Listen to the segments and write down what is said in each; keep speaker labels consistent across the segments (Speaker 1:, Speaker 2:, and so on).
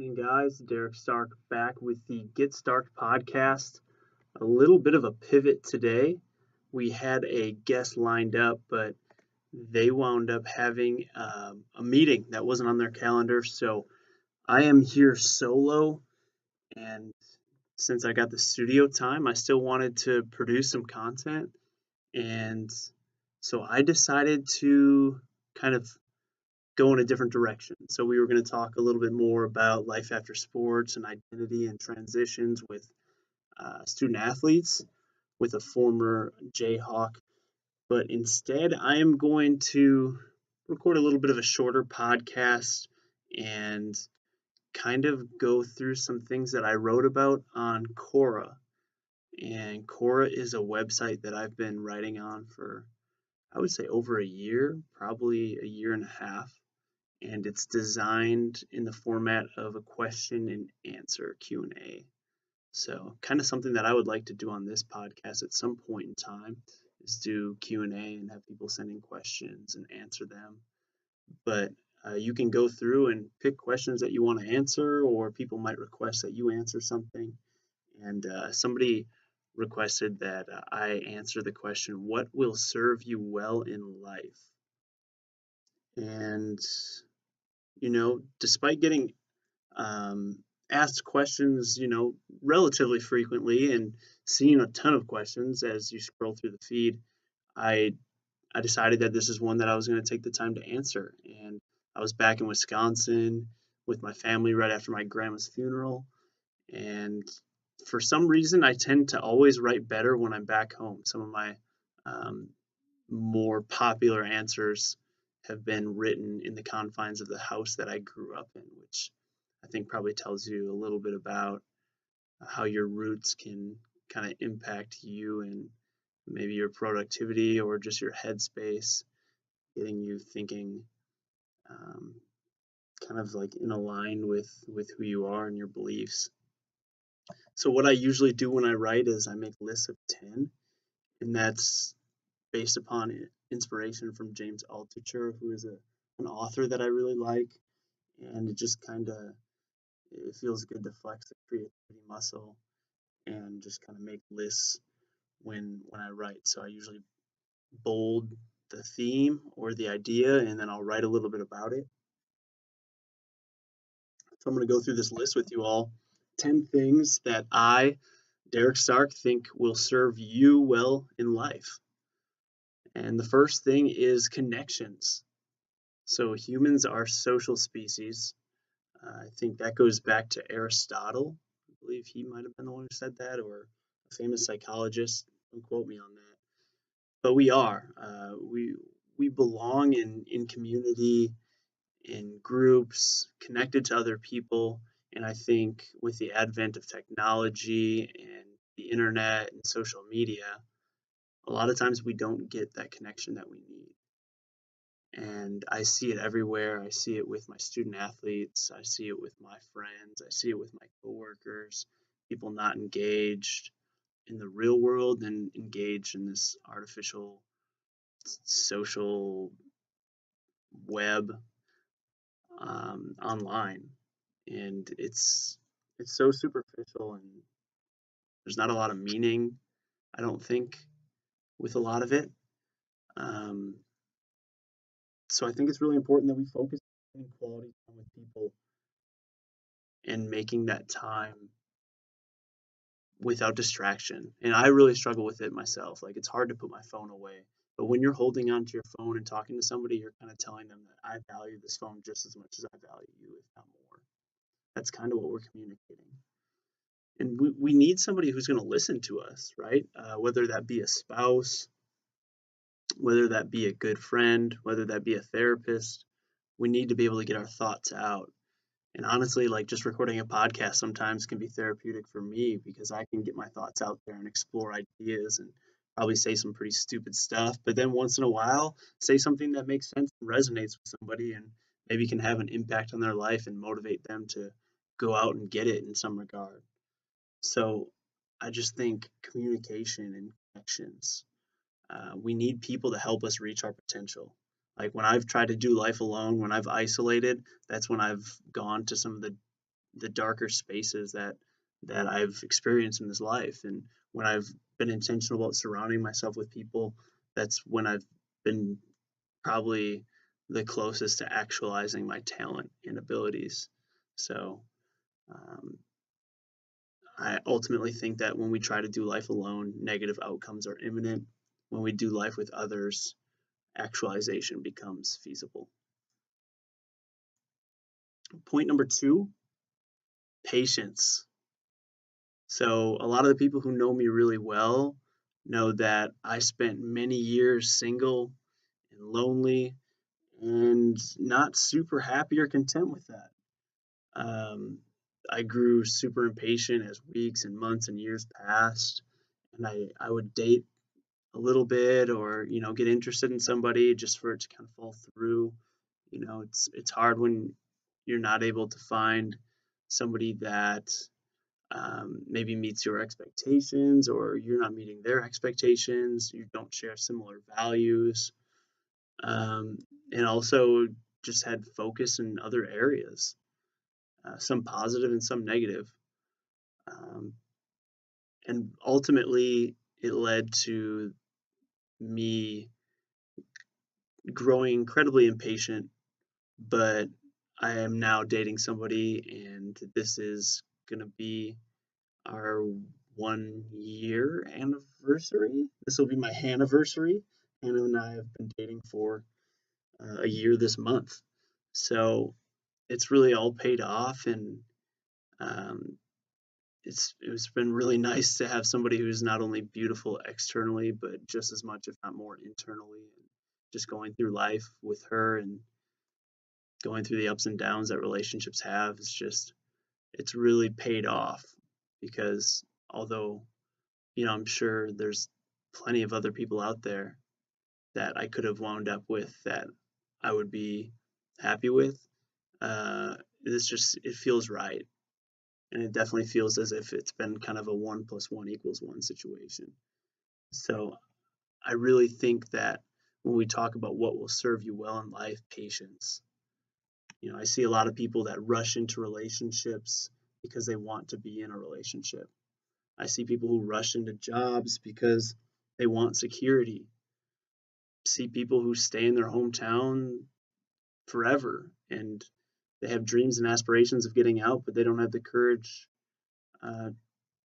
Speaker 1: Hey guys, Derek Stark back with the Get Stark podcast. A little bit of a pivot today. We had a guest lined up, but they wound up having a meeting that wasn't on their calendar. So I am here solo. And since I got the studio time, I still wanted to produce some content. And so I decided to kind of go in a different direction. So we were going to talk a little bit more about life after sports and identity and transitions with student athletes with a former Jayhawk. But instead, I am going to record a little bit of a shorter podcast and kind of go through some things that I wrote about on Quora. And Quora is a website that I've been writing on for, I would say, over a year, probably a year and a half, and it's designed in the format of a question and answer Q&A. So, kind of something that I would like to do on this podcast at some point in time is do Q&A and have people send in questions and answer them. But you can go through and pick questions that you want to answer, or people might request that you answer something. And somebody requested that I answer the question, what will serve you well in life? And despite getting asked questions, relatively frequently and seeing a ton of questions as you scroll through the feed, I I decided that this is one that I was going to take the time to answer. And I was back in Wisconsin with my family right after my grandma's funeral, and for some reason, I tend to always write better when I'm back home. Some of my um, more popular answers have been written in the confines of the house that I grew up in, which I think probably tells you a little bit about how your roots can kind of impact you and maybe your productivity or just your headspace, getting you thinking um, kind of like in line with who you are and your beliefs. So what I usually do when I write is I make lists of 10, and that's based upon inspiration from James Altucher, who is an author that I really like, and it just kind of it feels good to flex the creativity muscle and just kind of make lists when I write. So I usually bold the theme or the idea, and then I'll write a little bit about it. So I'm going to go through this list with you all. 10 things that I, Derek Stark, think will serve you well in life. And the first thing is connections. So humans are social species. I think that goes back to Aristotle. I believe he might have been the one who said that, or a famous psychologist. Don't quote me on that. But we are. We belong in community, in groups, connected to other people. And I think with the advent of technology and the internet and social media, a lot of times we don't get that connection that we need. And I see it everywhere. I see it with my student athletes. I see it with my friends. I see it with my coworkers. People not engaged in the real world and engaged in this artificial social web online. And it's so superficial, and there's not a lot of meaning, I don't think, with a lot of it. Um, so I think it's really important that we focus on quality time with people and making that time without distraction. And I really struggle with it myself. Like, it's hard to put my phone away. But when you're holding onto your phone and talking to somebody, you're kind of telling them that I value this phone just as much as I value you, if not more. That's kind of what we're communicating. And we need somebody who's going to listen to us, right? Whether that be a spouse, whether that be a good friend, whether that be a therapist, we need to be able to get our thoughts out. And honestly, like, just recording a podcast sometimes can be therapeutic for me because I can get my thoughts out there and explore ideas and probably say some pretty stupid stuff. But then once in a while, say something that makes sense and resonates with somebody and maybe can have an impact on their life and motivate them to go out and get it in some regard. So I just think communication and connections, we need people to help us reach our potential. Like, when I've tried to do life alone, when I've isolated, that's when I've gone to some of the the darker spaces that I've experienced in this life. And when I've been intentional about surrounding myself with people, that's when I've been probably the closest to actualizing my talent and abilities. So um, I ultimately think that when we try to do life alone, negative outcomes are imminent. When we do life with others, actualization becomes feasible. Point number two, patience. So, a lot of the people who know me really well know that I spent many years single and lonely and not super happy or content with that. Um, I grew super impatient as weeks and months and years passed, and I would date a little bit or get interested in somebody just for it to kind of fall through. It's hard when you're not able to find somebody that maybe meets your expectations or you're not meeting their expectations. You don't share similar values, um, and also just had focus in other areas, some positive and some negative. Um, and ultimately, it led to me growing incredibly impatient, but I am now dating somebody, and this is going to be our 1 year anniversary. This will be my anniversary. Hannah and I have been dating for a year this month. So it's really all paid off, and um, it's been really nice to have somebody who's not only beautiful externally, but just as much, if not more, internally. And just going through life with her and going through the ups and downs that relationships have, it's really paid off because although I'm sure there's plenty of other people out there that I could have wound up with that I would be happy with. It feels right, and it definitely feels as if it's been kind of a 1 + 1 = 1 situation. So I really think that when we talk about what will serve you well in life, patience. I see a lot of people that rush into relationships because they want to be in a relationship. I see people who rush into jobs because they want security. See people who stay in their hometown forever and they have dreams and aspirations of getting out, but they don't have the courage uh,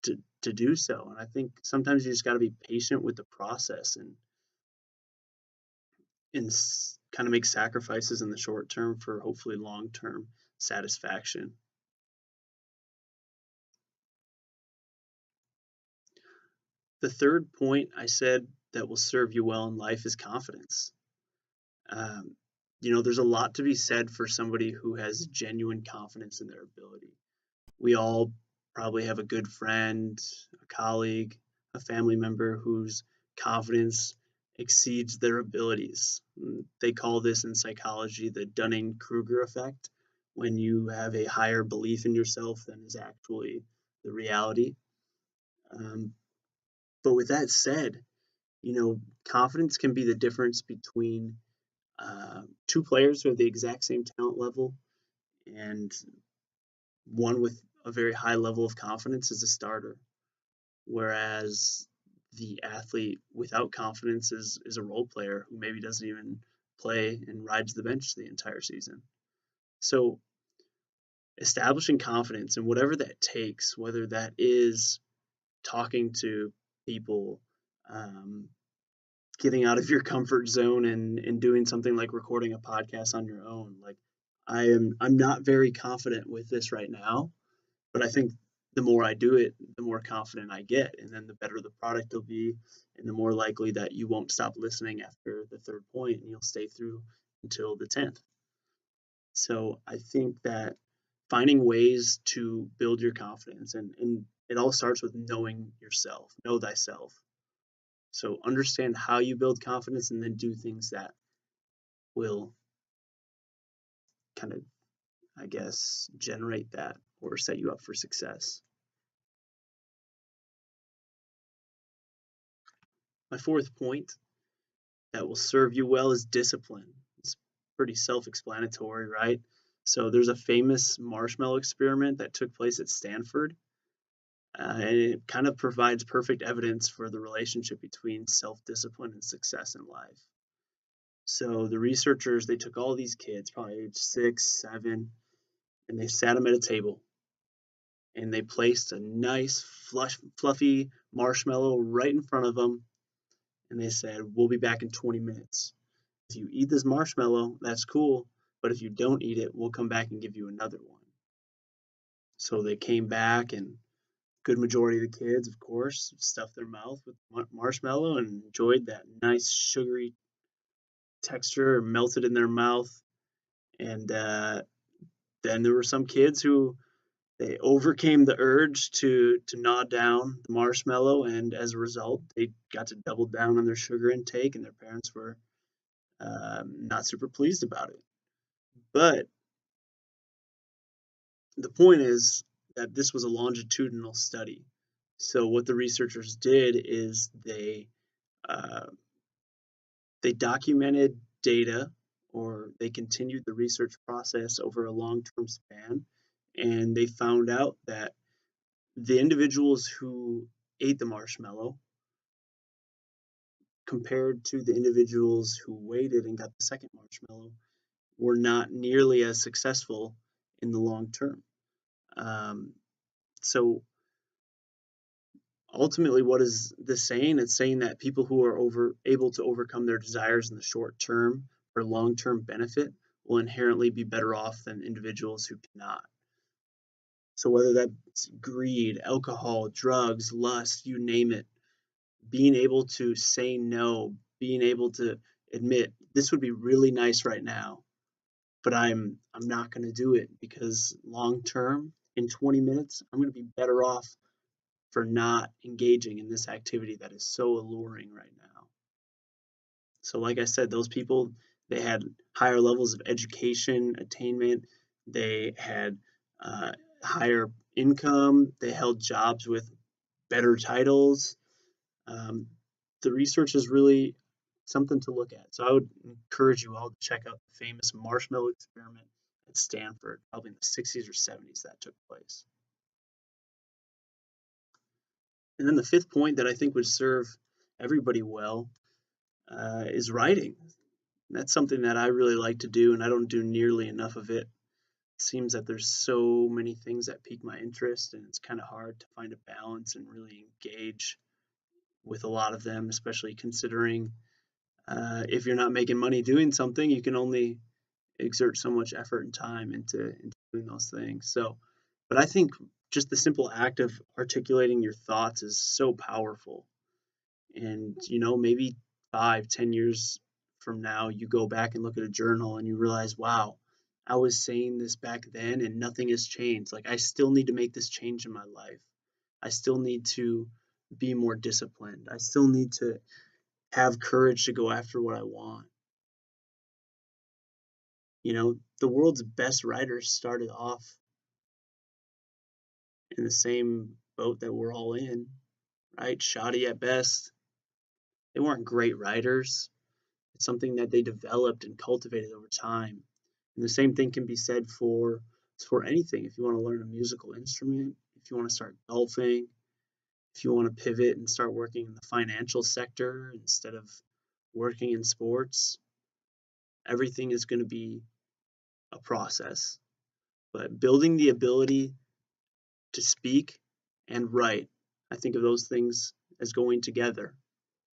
Speaker 1: to do so. And I think sometimes you just got to be patient with the process and kind of make sacrifices in the short term for hopefully long term satisfaction. The third point I said that will serve you well in life is confidence. Um, there's a lot to be said for somebody who has genuine confidence in their ability. We all probably have a good friend, a colleague, a family member whose confidence exceeds their abilities. They call this in psychology the Dunning-Kruger effect, when you have a higher belief in yourself than is actually the reality. Um, but with that said, confidence can be the difference between two players who have the exact same talent level, and one with a very high level of confidence is a starter, whereas the athlete without confidence is a role player who maybe doesn't even play and rides the bench the entire season. So establishing confidence and whatever that takes, whether that is talking to people, um, getting out of your comfort zone and doing something like recording a podcast on your own. Like I'm not very confident with this right now, but I think the more I do it, the more confident I get, and then the better the product will be, and the more likely that you won't stop listening after the third point, and you'll stay through until the 10th. So I think that finding ways to build your confidence, and it all starts with knowing yourself, know thyself. So understand how you build confidence and then do things that will kind of, I guess, generate that or set you up for success. My fourth point that will serve you well is discipline. It's pretty self explanatory, right? So there's a famous marshmallow experiment that took place at Stanford, and it kind of provides perfect evidence for the relationship between self-discipline and success in life. So the researchers, they took all these kids, probably age 6, 7, and they sat them at a table, and they placed a nice, fluffy marshmallow right in front of them, and they said, "We'll be back in 20 minutes. If you eat this marshmallow, that's cool, but if you don't eat it, we'll come back and give you another one." So they came back, and good majority of the kids, of course, stuffed their mouth with marshmallow and enjoyed that nice sugary texture melted in their mouth. And then there were some kids who they overcame the urge to gnaw down the marshmallow, and as a result, they got to double down on their sugar intake, and their parents were not super pleased about it. But the point is that this was a longitudinal study. So what the researchers did is uh, they documented data, or they continued the research process over a long-term span, and they found out that the individuals who ate the marshmallow compared to the individuals who waited and got the second marshmallow were not nearly as successful in the long term. So ultimately, what is this saying? It's saying that people who are able to overcome their desires in the short term for long-term benefit will inherently be better off than individuals who cannot. So whether that's greed, alcohol, drugs, lust, you name it, being able to say no, being able to admit this would be really nice right now, but I'm not going to do it because long term, in 20 minutes, I'm going to be better off for not engaging in this activity that is so alluring right now. So like I said, those people, they had higher levels of education attainment, they had higher income, they held jobs with better titles. Um, the research is really something to look at. So I would encourage you all to check out the famous marshmallow experiment at Stanford, probably in the 60s or 70s that took place. And then the fifth point that I think would serve everybody well is writing. And that's something that I really like to do, and I don't do nearly enough of it. It seems that there's so many things that pique my interest, and it's kind of hard to find a balance and really engage with a lot of them, especially considering if you're not making money doing something, you can only exert so much effort and time into doing those things. So, but I think just the simple act of articulating your thoughts is so powerful. And, maybe 5, 10 years from now, you go back and look at a journal and you realize, wow, I was saying this back then and nothing has changed. Like, I still need to make this change in my life. I still need to be more disciplined. I still need to have courage to go after what I want. The world's best writers started off in the same boat that we're all in, right? Shoddy at best. They weren't great writers. It's something that they developed and cultivated over time. And the same thing can be said for anything. If you want to learn a musical instrument, if you want to start golfing, if you want to pivot and start working in the financial sector instead of working in sports, everything is going to be a process. But building the ability to speak and write, I think of those things as going together.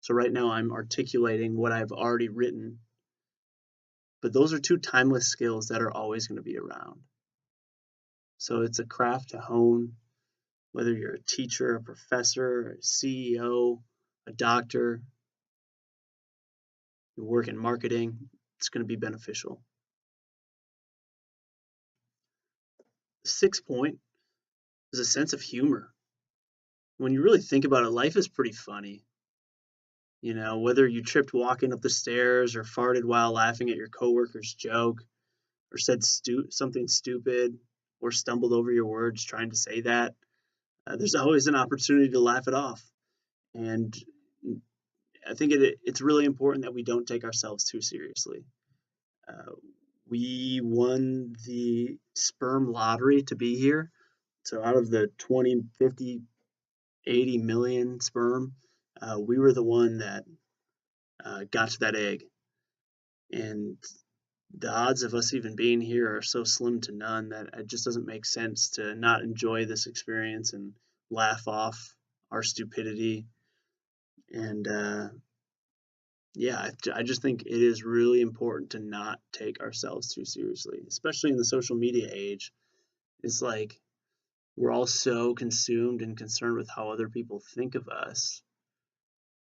Speaker 1: So right now I'm articulating what I've already written, but those are two timeless skills that are always going to be around. So it's a craft to hone, whether you're a teacher, a professor, a CEO, a doctor, you work in marketing, it's going to be beneficial. The sixth point is a sense of humor. When you really think about it, life is pretty funny. Whether you tripped walking up the stairs or farted while laughing at your coworker's joke or said something stupid or stumbled over your words trying to say that, there's always an opportunity to laugh it off. And I think it's really important that we don't take ourselves too seriously. Uh, We won the sperm lottery to be here. So out of the 20, 50, 80 million sperm, we were the one that got to that egg. And the odds of us even being here are so slim to none that it just doesn't make sense to not enjoy this experience and laugh off our stupidity. And yeah, I just think it is really important to not take ourselves too seriously, especially in the social media age. It's like we're all so consumed and concerned with how other people think of us.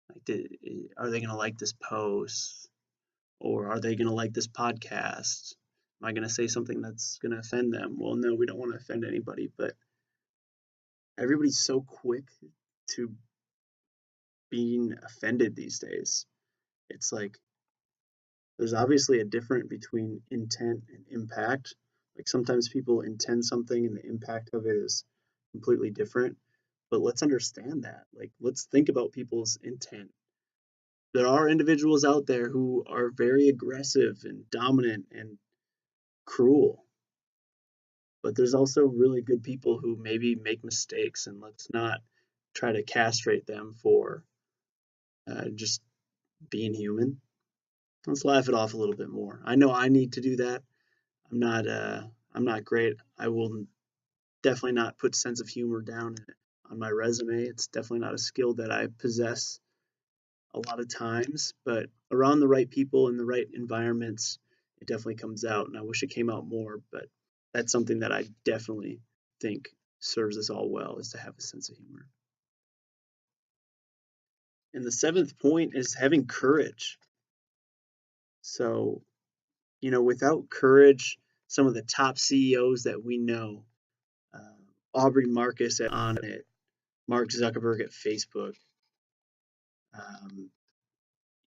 Speaker 1: Like, are they going to like this post? Or are they going to like this podcast? Am I going to say something that's going to offend them? Well, no, we don't want to offend anybody, but everybody's so quick to being offended these days. It's like there's obviously a difference between intent and impact. Like sometimes people intend something and the impact of it is completely different. But let's understand that. Like, let's think about people's intent. There are individuals out there who are very aggressive and dominant and cruel. But there's also really good people who maybe make mistakes, and let's not try to castrate them for just being human. Let's laugh it off a little bit more. I know I need to do that. I'm not I'm not great. I will definitely not put sense of humor down on my resume. It's definitely not a skill that I possess a lot of times, but around the right people in the right environments, it definitely comes out. And I wish it came out more, but that's something that I definitely think serves us all well is to have a sense of humor. And the seventh point is having courage. So, without courage, some of the top CEOs that we know, uh, Aubrey Marcus at Onnit, Mark Zuckerberg at Facebook, um,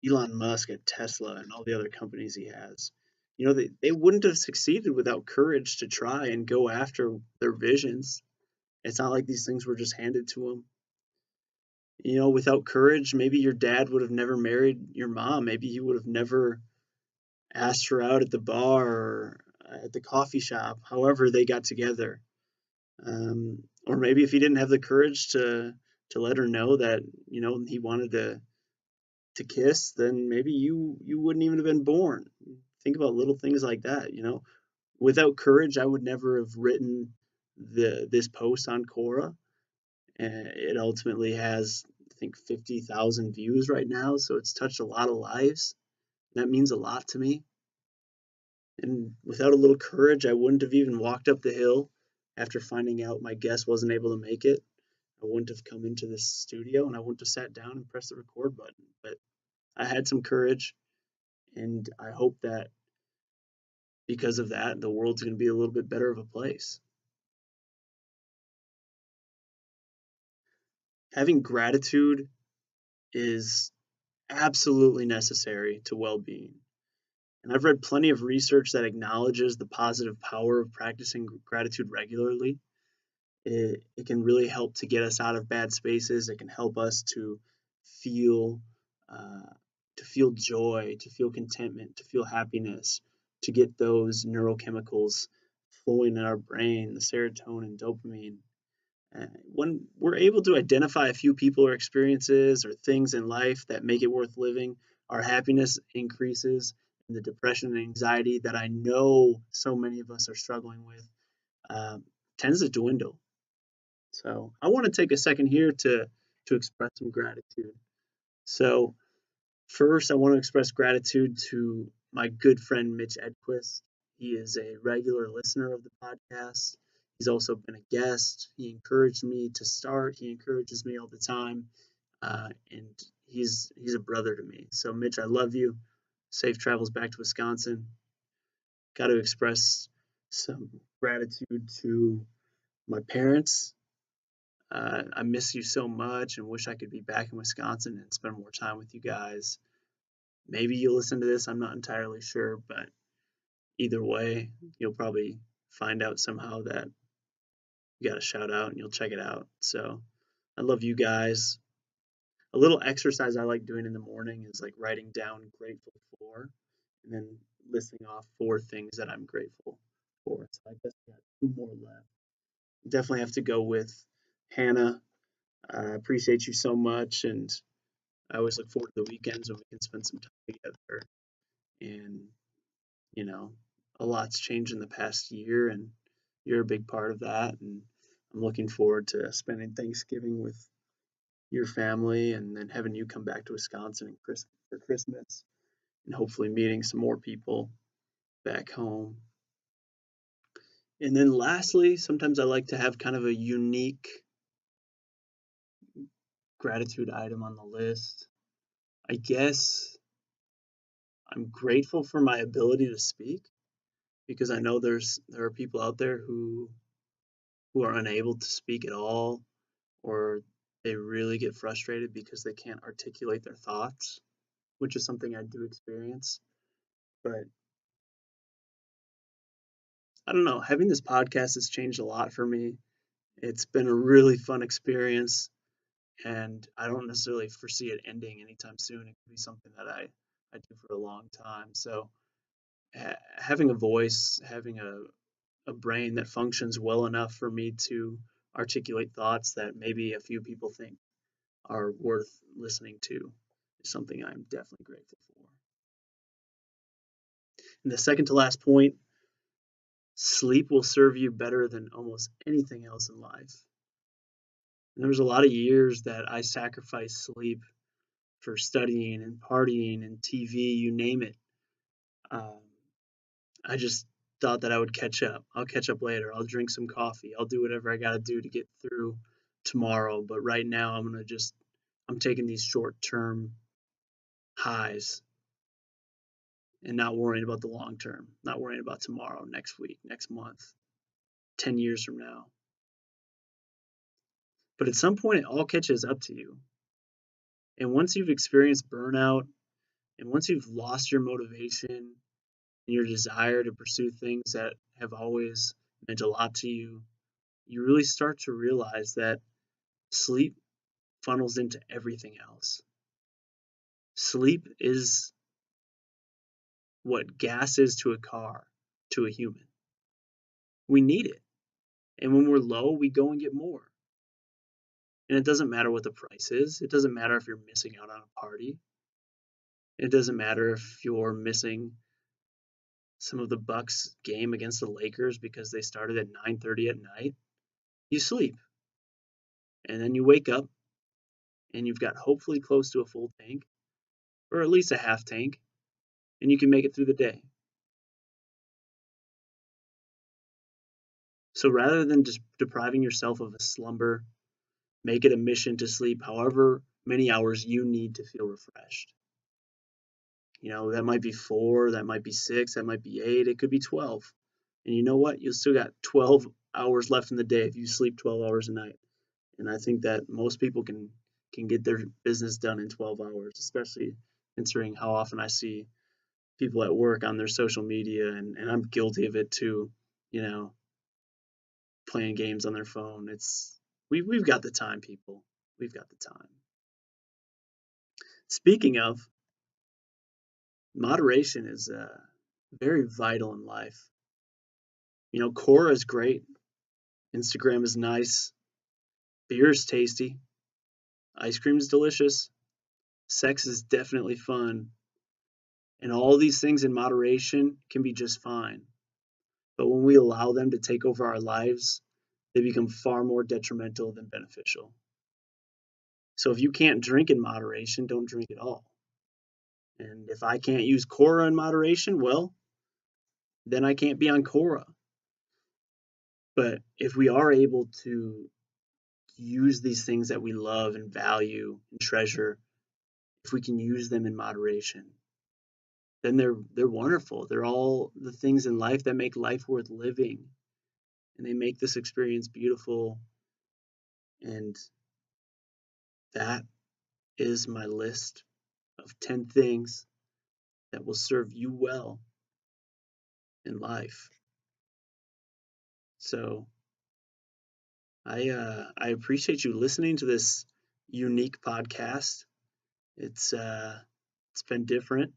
Speaker 1: Elon Musk at Tesla, and all the other companies he has, they wouldn't have succeeded without courage to try and go after their visions. It's not like these things were just handed to them. Without courage, maybe your dad would have never married your mom. Maybe he would have never asked her out at the bar or at the coffee shop, however they got together. Or maybe if he didn't have the courage to let her know that he wanted to kiss, then maybe you wouldn't even have been born. Think about little things like that. Without courage, I would never have written this post on Quora. And it ultimately has, I think, 50,000 views right now, so it's touched a lot of lives. That means a lot to me. And without a little courage, I wouldn't have even walked up the hill after finding out my guest wasn't able to make it. I wouldn't have come into this studio and I wouldn't have sat down and pressed the record button. But I had some courage, and I hope that because of that, the world's going to be a little bit better of a place. Having gratitude is absolutely necessary to well being. And I've read plenty of research that acknowledges the positive power of practicing gratitude regularly. It can really help to get us out of bad spaces. It can help us feel uh, to feel joy, to feel contentment, to feel happiness, to get those neurochemicals flowing in our brain, the serotonin, dopamine. When we're able to identify a few people or experiences or things in life that make it worth living, our happiness increases, and the depression and anxiety that I know so many of us are struggling with um, tends to dwindle. So I want to take a second here to express some gratitude. So first, I want to express gratitude to my good friend Mitch Edquist. He is a regular listener of the podcast. He's also been a guest. He encouraged me to start. He encourages me all the time, and he's a brother to me. So Mitch, I love you. Safe travels back to Wisconsin. Got to express some gratitude to my parents. I miss you so much and wish I could be back in Wisconsin and spend more time with you guys. Maybe you'll listen to this. I'm not entirely sure, but either way, you'll probably find out somehow that you got a shout out and you'll check it out. So I love you guys. A little exercise I like doing in the morning is like writing down grateful for and then listing off 4 things that I'm grateful for. So I guess I got 2 more left. Definitely have to go with Hannah. I appreciate you so much, and I always look forward to the weekends when we can spend some time together. And you know, a lot's changed in the past year, and you're a big part of that. And I'm looking forward to spending Thanksgiving with your family, and then having you come back to Wisconsin for Christmas, and hopefully meeting some more people back home. And then lastly, sometimes I like to have kind of a unique gratitude item on the list. I guess I'm grateful for my ability to speak, because I know there are people out there who are unable to speak at all, or they really get frustrated because they can't articulate their thoughts, which is something I do experience. But I don't know, having this podcast has changed a lot for me. It's been a really fun experience, and I don't necessarily foresee it ending anytime soon. It could be something that I do for a long time. So having a voice, having a brain that functions well enough for me to articulate thoughts that maybe a few people think are worth listening to is something I'm definitely grateful for. And the second to last point, sleep will serve you better than almost anything else in life. And there was a lot of years that I sacrificed sleep for studying and partying and TV, you name it. Um, I just thought that I would catch up. I'll catch up later. I'll drink some coffee. I'll do whatever I got to do to get through tomorrow. But right now, I'm taking these short term highs and not worrying about the long term, not worrying about tomorrow, next week, next month, 10 years from now. But at some point, it all catches up to you. And once you've experienced burnout, and once you've lost your motivation and your desire to pursue things that have always meant a lot to you, you really start to realize that sleep funnels into everything else. Sleep is what gas is to a car, to a human. We need it. And when we're low, we go and get more. And it doesn't matter what the price is. It doesn't matter if you're missing out on a party. It doesn't matter if you're missing some of the Bucks game against the Lakers because they started at 9:30 at night. You sleep. And then you wake up and you've got hopefully close to a full tank, or at least a half tank, and you can make it through the day. So rather than just depriving yourself of a slumber, make it a mission to sleep however many hours you need to feel refreshed. That might be 4, that might be 6, that might be 8, it could be 12. And you know what? You'll still got 12 hours left in the day if you sleep 12 hours a night. And I think that most people can get their business done in 12 hours, especially considering how often I see people at work on their social media, and I'm guilty of it too, you know, playing games on their phone. We've got the time, people. We've got the time. Speaking of, moderation is very vital in life. Quora is great. Instagram is nice. Beer is tasty. Ice cream is delicious. Sex is definitely fun. And all these things in moderation can be just fine. But when we allow them to take over our lives, they become far more detrimental than beneficial. So if you can't drink in moderation, don't drink at all. And if I can't use Quora in moderation, well, then I can't be on Quora. But if we are able to use these things that we love and value and treasure, if we can use them in moderation, then they're wonderful. They're all the things in life that make life worth living, and they make this experience beautiful. And that is my list of 10 things that will serve you well in life. So I appreciate you listening to this unique podcast. It's been different.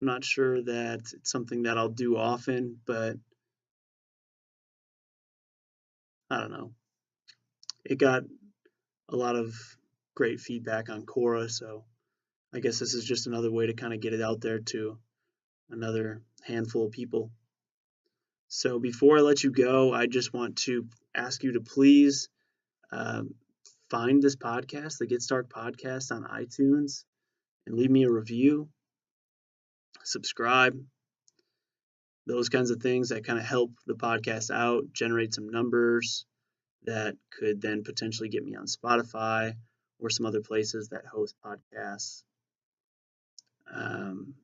Speaker 1: I'm not sure that it's something that I'll do often, but I don't know. It got a lot of great feedback on Quora, so I guess this is just another way to kind of get it out there to another handful of people. So before I let you go, I just want to ask you to please um, find this podcast, the Get Stark podcast, on iTunes and leave me a review, subscribe, those kinds of things that kind of help the podcast out, generate some numbers that could then potentially get me on Spotify or some other places that host podcasts. Um,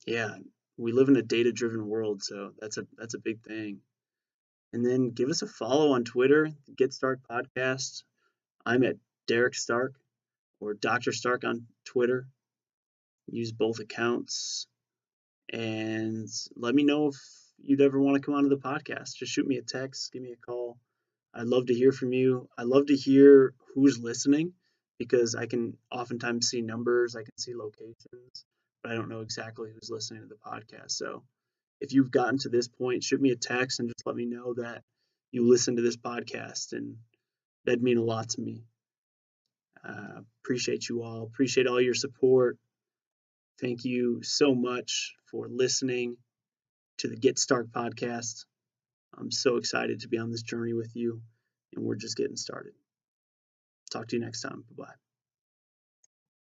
Speaker 1: yeah, we live in a data-driven world, so that's a big thing. And then give us a follow on Twitter, Get Stark Podcast. I'm at Derek Stark or Dr. Stark on Twitter. Use both accounts and let me know if you'd ever want to come onto the podcast. Just shoot me a text, give me a call. I'd love to hear from you. I love to hear who's listening because I can oftentimes see numbers, I can see locations, but I don't know exactly who's listening to the podcast. So if you've gotten to this point, shoot me a text and just let me know that you listen to this podcast, and that'd mean a lot to me. Appreciate you all. Appreciate all your support. Thank you so much for listening to the Get Stark podcast. I'm so excited to be on this journey with you, and we're just getting started. Talk to you next time. Bye-bye.